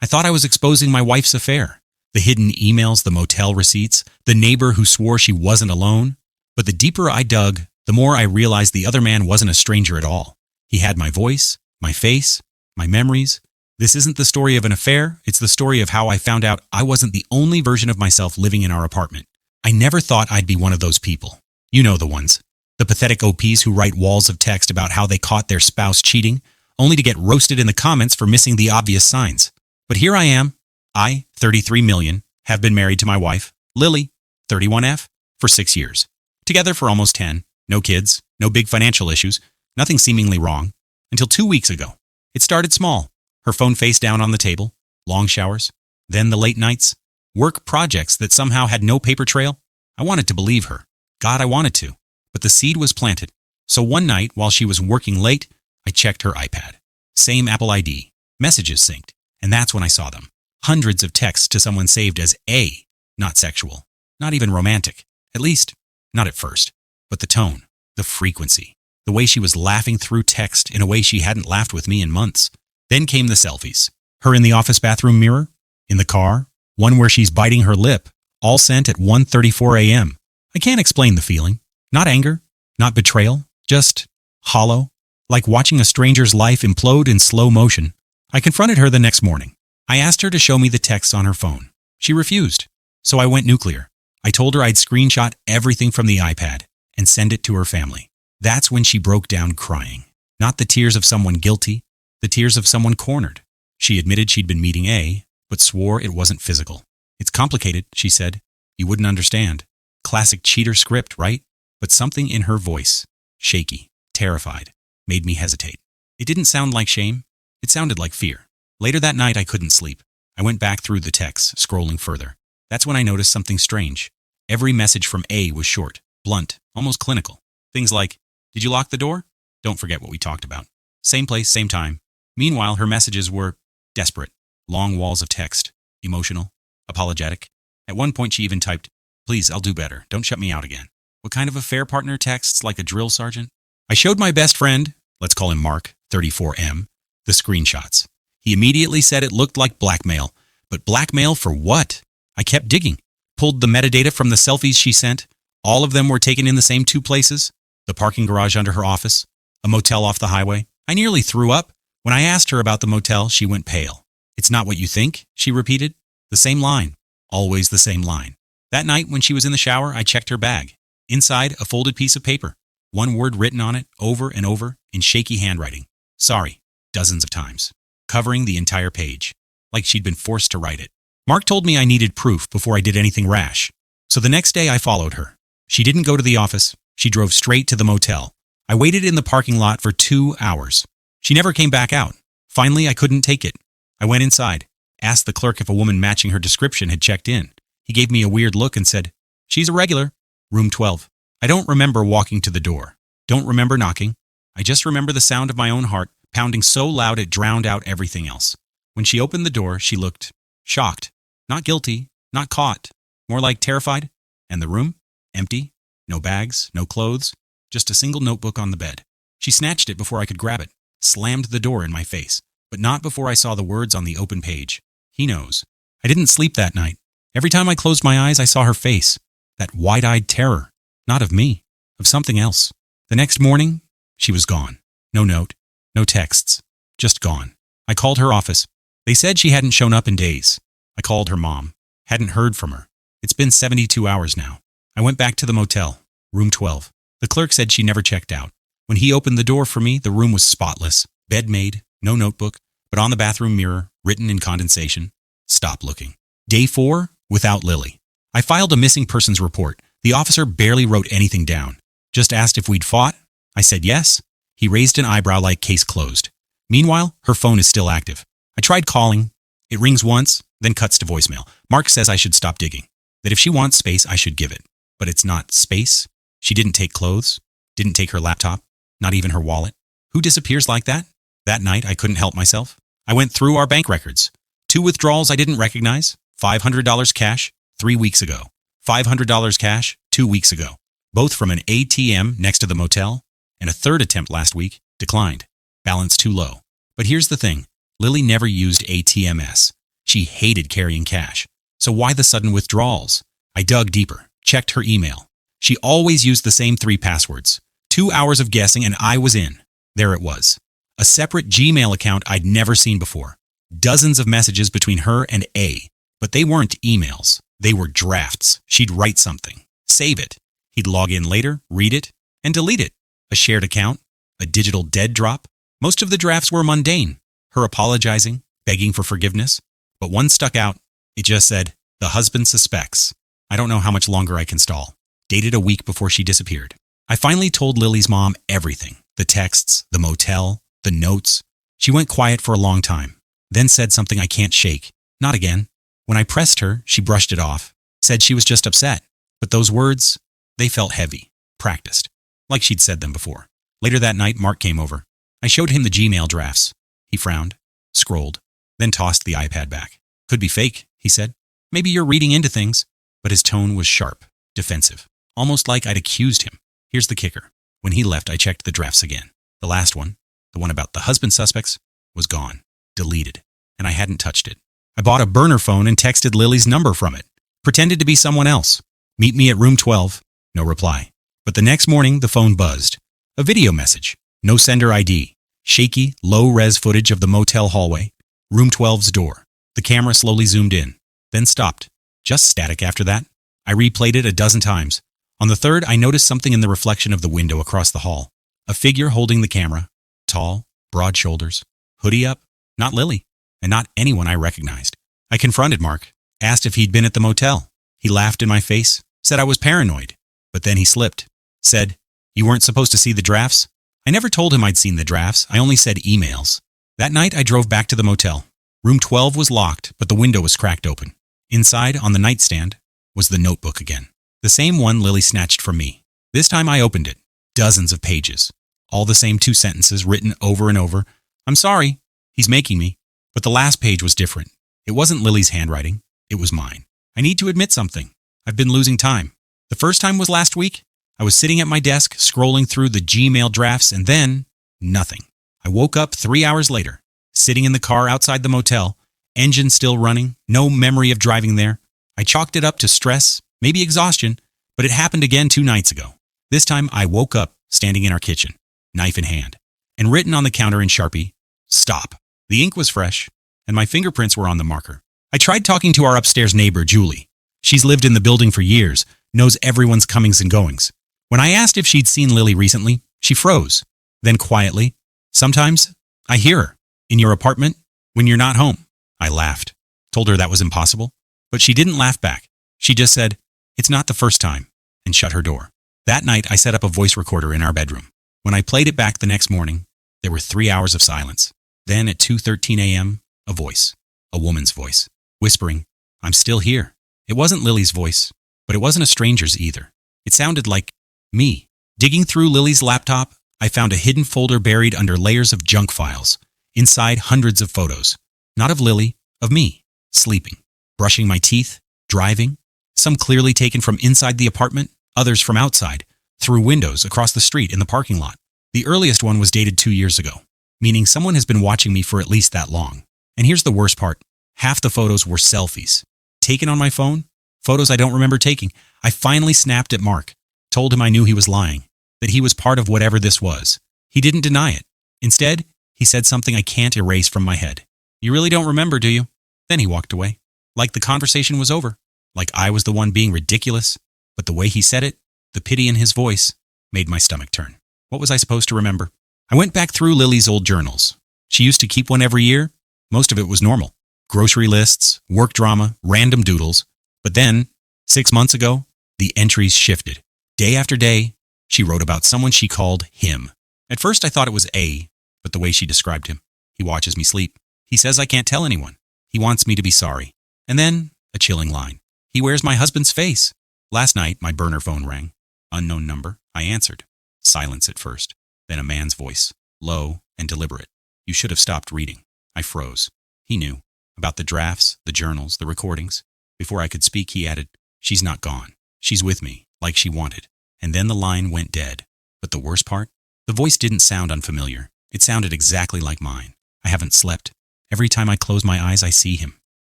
I thought I was exposing my wife's affair. The hidden emails, the motel receipts, the neighbor who swore she wasn't alone. But the deeper I dug, the more I realized the other man wasn't a stranger at all. He had my voice, my face, my memories. This isn't the story of an affair, it's the story of how I found out I wasn't the only version of myself living in our apartment. I never thought I'd be one of those people. You know the ones. The pathetic OPs who write walls of text about how they caught their spouse cheating, only to get roasted in the comments for missing the obvious signs. But here I am. I, 33 million, have been married to my wife, Lily, 31F, for 6 years. Together for almost 10. No kids, no big financial issues, nothing seemingly wrong. Until 2 weeks ago. It started small. Her phone face down on the table, long showers, then the late nights, work projects that somehow had no paper trail. I wanted to believe her. God, I wanted to. But the seed was planted. So one night, while she was working late, I checked her iPad. Same Apple ID. Messages synced. And that's when I saw them. Hundreds of texts to someone saved as A. Not sexual. Not even romantic. At least, not at first. But the tone. The frequency. The way she was laughing through text in a way she hadn't laughed with me in months. Then came the selfies. Her in the office bathroom mirror. In the car. One where she's biting her lip. All sent at 1:34 a.m. I can't explain the feeling. Not anger. Not betrayal. Just hollow. Like watching a stranger's life implode in slow motion. I confronted her the next morning. I asked her to show me the texts on her phone. She refused. So I went nuclear. I told her I'd screenshot everything from the iPad and send it to her family. That's when she broke down crying. Not the tears of someone guilty, the tears of someone cornered. She admitted she'd been meeting A, but swore it wasn't physical. It's complicated, she said. You wouldn't understand. Classic cheater script, right? But something in her voice, shaky, terrified, made me hesitate. It didn't sound like shame. It sounded like fear. Later that night, I couldn't sleep. I went back through the texts, scrolling further. That's when I noticed something strange. Every message from A was short, blunt, almost clinical. Things like, did you lock the door? Don't forget what we talked about. Same place, same time. Meanwhile, her messages were desperate, long walls of text, emotional, apologetic. At one point, she even typed, please, I'll do better. Don't shut me out again. What kind of affair partner texts like a drill sergeant? I showed my best friend, let's call him Mark, 34M, the screenshots. He immediately said it looked like blackmail. But blackmail for what? I kept digging, pulled the metadata from the selfies she sent. All of them were taken in the same 2 places. The parking garage under her office, a motel off the highway. I nearly threw up. When I asked her about the motel, she went pale. It's not what you think, she repeated. The same line. Always the same line. That night, when she was in the shower, I checked her bag. Inside, a folded piece of paper. One word written on it, over and over, in shaky handwriting. Sorry, dozens of times. Covering the entire page. Like she'd been forced to write it. Mark told me I needed proof before I did anything rash. So the next day, I followed her. She didn't go to the office. She drove straight to the motel. I waited in the parking lot for 2 hours. She never came back out. Finally, I couldn't take it. I went inside, asked the clerk if a woman matching her description had checked in. He gave me a weird look and said, she's a regular. Room 12. I don't remember walking to the door. Don't remember knocking. I just remember the sound of my own heart pounding so loud it drowned out everything else. When she opened the door, she looked shocked. Not guilty, not caught. More like terrified. And the room? Empty. No bags, no clothes. Just a single notebook on the bed. She snatched it before I could grab it. Slammed the door in my face. But not before I saw the words on the open page. He knows. I didn't sleep that night. Every time I closed my eyes, I saw her face. That wide-eyed terror. Not of me. Of something else. The next morning, she was gone. No note. No texts. Just gone. I called her office. They said she hadn't shown up in days. I called her mom. Hadn't heard from her. It's been 72 hours now. I went back to the motel. Room 12. The clerk said she never checked out. When he opened the door for me, the room was spotless. Bed made. No notebook. But on the bathroom mirror, written in condensation, stop looking. Day 4, without Lily. I filed a missing persons report. The officer barely wrote anything down. Just asked if we'd fought. I said yes. He raised an eyebrow like case closed. Meanwhile, her phone is still active. I tried calling. It rings once, then cuts to voicemail. Mark says I should stop digging. That if she wants space, I should give it. But it's not space. She didn't take clothes. Didn't take her laptop. Not even her wallet. Who disappears like that? That night, I couldn't help myself. I went through our bank records. 2 withdrawals I didn't recognize. $500 cash, 3 weeks ago. $500 cash, 2 weeks ago. Both from an ATM next to the motel. And a third attempt last week, declined. Balance too low. But here's the thing. Lily never used ATMS. She hated carrying cash. So why the sudden withdrawals? I dug deeper, checked her email. She always used the same 3 passwords. 2 hours of guessing and I was in. There it was. A separate Gmail account I'd never seen before. Dozens of messages between her and A. But they weren't emails. They were drafts. She'd write something, save it. He'd log in later, read it, and delete it. A shared account, a digital dead drop. Most of the drafts were mundane. Her apologizing, begging for forgiveness. But one stuck out. It just said, "The husband suspects." I don't know how much longer I can stall. Dated a week before she disappeared. I finally told Lily's mom everything. The texts, the motel, the notes. She went quiet for a long time, then said something I can't shake. Not again. When I pressed her, she brushed it off, said she was just upset. But those words, they felt heavy, practiced, like she'd said them before. Later that night, Mark came over. I showed him the Gmail drafts. He frowned, scrolled, then tossed the iPad back. "Could be fake," he said. "Maybe you're reading into things." But his tone was sharp, defensive, almost like I'd accused him. Here's the kicker. When he left, I checked the drafts again. The last one, the one about the husband suspects, was gone, deleted, and I hadn't touched it. I bought a burner phone and texted Lily's number from it. Pretended to be someone else. "Meet me at room 12. No reply. But the next morning, the phone buzzed. A video message. No sender ID. Shaky, low-res footage of the motel hallway. Room 12's door. The camera slowly zoomed in, then stopped. Just static after that. I replayed it a dozen times. On the third, I noticed something in the reflection of the window across the hall. A figure holding the camera. Tall, broad shoulders. Hoodie up. Not Lily. And not anyone I recognized. I confronted Mark. Asked if he'd been at the motel. He laughed in my face. Said I was paranoid. But then he slipped. Said, "You weren't supposed to see the drafts?" I never told him I'd seen the drafts. I only said emails. That night, I drove back to the motel. Room 12 was locked, but the window was cracked open. Inside, on the nightstand, was the notebook again. The same one Lily snatched from me. This time I opened it. Dozens of pages. All the same 2 sentences written over and over. "I'm sorry. He's making me." But the last page was different. It wasn't Lily's handwriting. It was mine. "I need to admit something. I've been losing time. The first time was last week. I was sitting at my desk, scrolling through the Gmail drafts, and then nothing. I woke up 3 hours later, sitting in the car outside the motel, engine still running, no memory of driving there. I chalked it up to stress, maybe exhaustion, but it happened again 2 nights ago. This time I woke up standing in our kitchen, knife in hand, and written on the counter in Sharpie, "Stop." The ink was fresh, and my fingerprints were on the marker. I tried talking to our upstairs neighbor, Julie. She's lived in the building for years, knows everyone's comings and goings. When I asked if she'd seen Lily recently, she froze. Then quietly, "Sometimes I hear her in your apartment when you're not home." I laughed, told her that was impossible, but she didn't laugh back. She just said, "It's not the first time," and shut her door. That night, I set up a voice recorder in our bedroom. When I played it back the next morning, there were 3 hours of silence. Then at 2:13 a.m., a voice, a woman's voice, whispering, "I'm still here." It wasn't Lily's voice, but it wasn't a stranger's either. It sounded like me. Digging through Lily's laptop, I found a hidden folder buried under layers of junk files. Inside, hundreds of photos. Not of Lily, of me, sleeping, brushing my teeth, driving. Some clearly taken from inside the apartment, others from outside, through windows across the street in the parking lot. The earliest one was dated 2 years ago, meaning someone has been watching me for at least that long. And here's the worst part. Half the photos were selfies. Taken on my phone, photos I don't remember taking. I finally snapped at Mark, told him I knew he was lying, that he was part of whatever this was. He didn't deny it. Instead, he said something I can't erase from my head. "You really don't remember, do you?" Then he walked away. Like the conversation was over. Like I was the one being ridiculous. But the way he said it, the pity in his voice, made my stomach turn. What was I supposed to remember? I went back through Lily's old journals. She used to keep one every year. Most of it was normal. Grocery lists, work drama, random doodles. But then, 6 months ago, the entries shifted. Day after day, she wrote about someone she called him. At first I thought it was A, but the way she described him. He watches me sleep. He says I can't tell anyone. He wants me to be sorry. And then, a chilling line. He wears my husband's face. Last night, my burner phone rang. Unknown number. I answered. Silence at first. Then a man's voice, low and deliberate. "You should have stopped reading." I froze. He knew. About the drafts, the journals, the recordings. Before I could speak, he added, "She's not gone. She's with me, like she wanted." And then the line went dead. But the worst part? The voice didn't sound unfamiliar. It sounded exactly like mine. I haven't slept. Every time I close my eyes, I see him.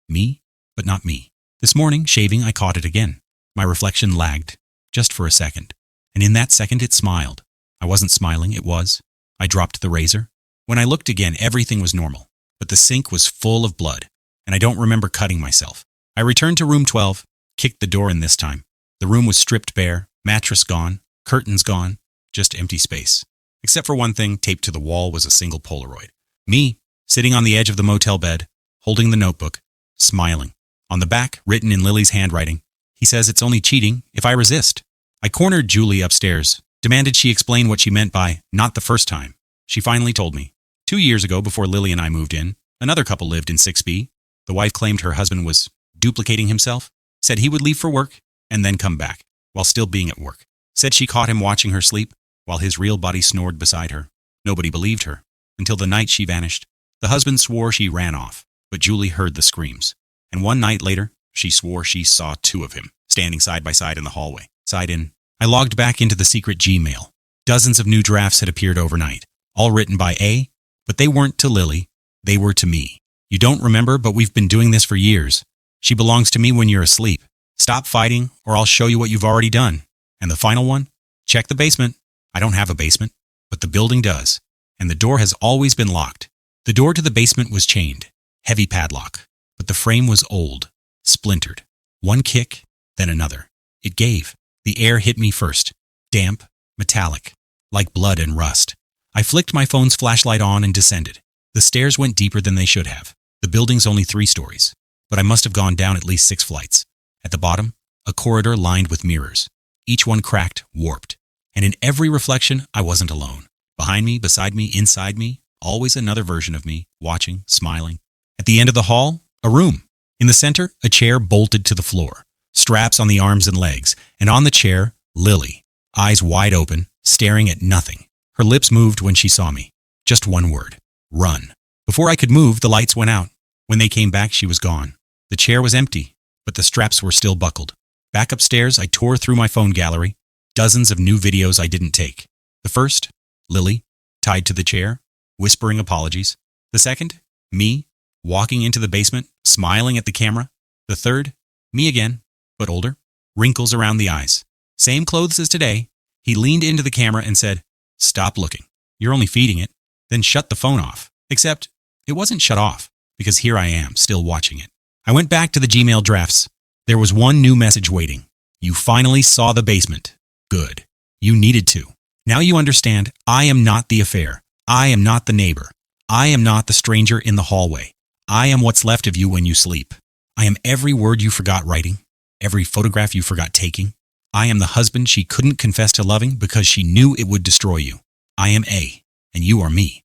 Me, but not me. This morning, shaving, I caught it again. My reflection lagged, just for a second. And in that second, it smiled. I wasn't smiling, it was. I dropped the razor. When I looked again, everything was normal. But the sink was full of blood, and I don't remember cutting myself. I returned to room 12, kicked the door in this time. The room was stripped bare, mattress gone, curtains gone, just empty space. Except for one thing, taped to the wall was a single Polaroid. Me, sitting on the edge of the motel bed, holding the notebook, smiling. On the back, written in Lily's handwriting, he says it's only cheating if I resist. I cornered Julie upstairs, demanded she explain what she meant by not the first time. She finally told me. 2 years ago, before Lily and I moved in, another couple lived in 6B. The wife claimed her husband was duplicating himself, said he would leave for work and then come back, while still being at work. Said she caught him watching her sleep, while his real body snored beside her. Nobody believed her, until the night she vanished. The husband swore she ran off, but Julie heard the screams. And one night later, she swore she saw 2 of him, standing side by side in the hallway. Sighed in. I logged back into the secret Gmail. Dozens of new drafts had appeared overnight, all written by A, but they weren't to Lily, they were to me. You don't remember, but we've been doing this for years. She belongs to me when you're asleep. Stop fighting, or I'll show you what you've already done. And the final one? Check the basement. I don't have a basement, but the building does. And the door has always been locked. The door to the basement was chained, heavy padlock, but the frame was old, splintered. One kick, then another. It gave. The air hit me first, damp, metallic, like blood and rust. I flicked my phone's flashlight on and descended. The stairs went deeper than they should have. The building's only 3 stories, but I must have gone down at least 6 flights. At the bottom, a corridor lined with mirrors, each one cracked, warped. And in every reflection, I wasn't alone. Behind me, beside me, inside me, always another version of me, watching, smiling. At the end of the hall, a room. In the center, a chair bolted to the floor, straps on the arms and legs, and on the chair, Lily, eyes wide open, staring at nothing. Her lips moved when she saw me. Just one word. Run. Before I could move, the lights went out. When they came back, she was gone. The chair was empty, but the straps were still buckled. Back upstairs, I tore through my phone gallery. Dozens of new videos I didn't take. The first, Lily, tied to the chair, whispering apologies. The second, me, walking into the basement, smiling at the camera. The third, me again, but older, wrinkles around the eyes. Same clothes as today. He leaned into the camera and said, "Stop looking. You're only feeding it." Then shut the phone off. Except, it wasn't shut off, because here I am, still watching it. I went back to the Gmail drafts. There was one new message waiting. You finally saw the basement. Good. You needed to. Now you understand, I am not the affair. I am not the neighbor. I am not the stranger in the hallway. I am what's left of you when you sleep. I am every word you forgot writing, every photograph you forgot taking. I am the husband she couldn't confess to loving because she knew it would destroy you. I am A, and you are me.